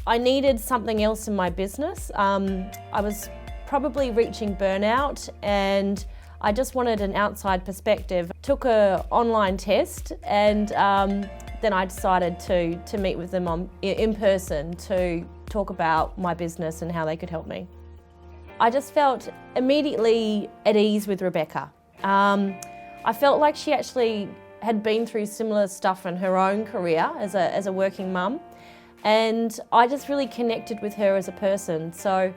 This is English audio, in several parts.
I needed something else in my business. I was probably reaching burnout and I just wanted an outside perspective. Took an online test and then I decided to meet with them in person to talk about my business and how they could help me. I just felt immediately at ease with Rebecca. I felt like she actually had been through similar stuff in her own career as a working mum, and I just really connected with her as a person. So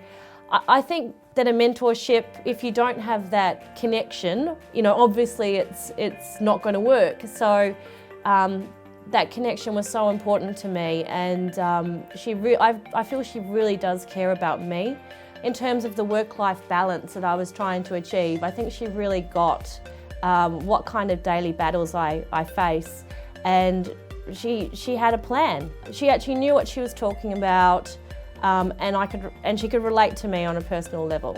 I think that a mentorship, if you don't have that connection, obviously it's not going to work. So that connection was so important to me, and I feel she really does care about me. In terms of the work-life balance that I was trying to achieve, I think she really got what kind of daily battles I face, and she had a plan. She actually knew what she was talking about, and she could relate to me on a personal level.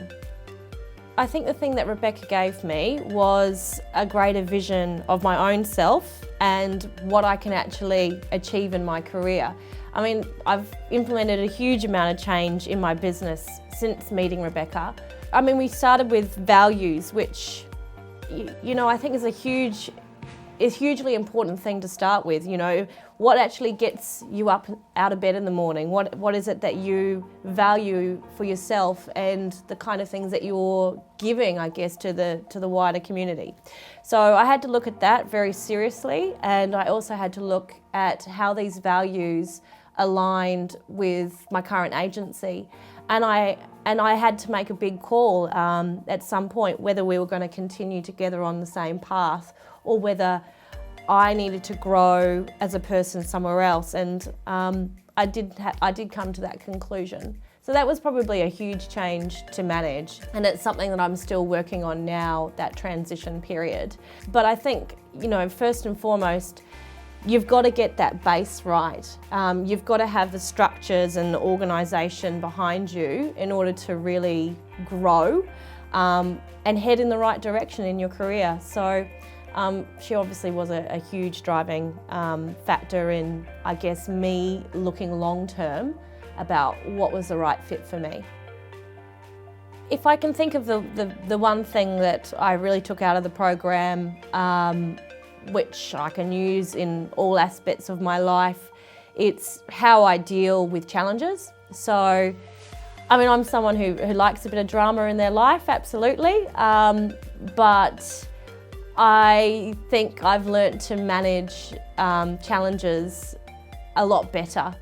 I think the thing that Rebecca gave me was a greater vision of my own self and what I can actually achieve in my career. I mean, I've implemented a huge amount of change in my business since meeting Rebecca. I mean, we started with values, which, I think is hugely important thing to start with. What actually gets you up out of bed in the morning? What is it that you value for yourself and the kind of things that you're giving, I guess, to the wider community? So I had to look at that very seriously, and I also had to look at how these values aligned with my current agency. And I had to make a big call at some point whether we were going to continue together on the same path or whether I needed to grow as a person somewhere else. And I did come to that conclusion. So that was probably a huge change to manage, and it's something that I'm still working on now, that transition period. But I think, first and foremost, you've got to get that base right. You've got to have the structures and the organisation behind you in order to really grow and head in the right direction in your career. So she obviously was a huge driving factor in, I guess, me looking long term about what was the right fit for me. If I can think of the one thing that I really took out of the program, which I can use in all aspects of my life, it's how I deal with challenges. So, I mean, I'm someone who likes a bit of drama in their life, absolutely, but I think I've learnt to manage challenges a lot better.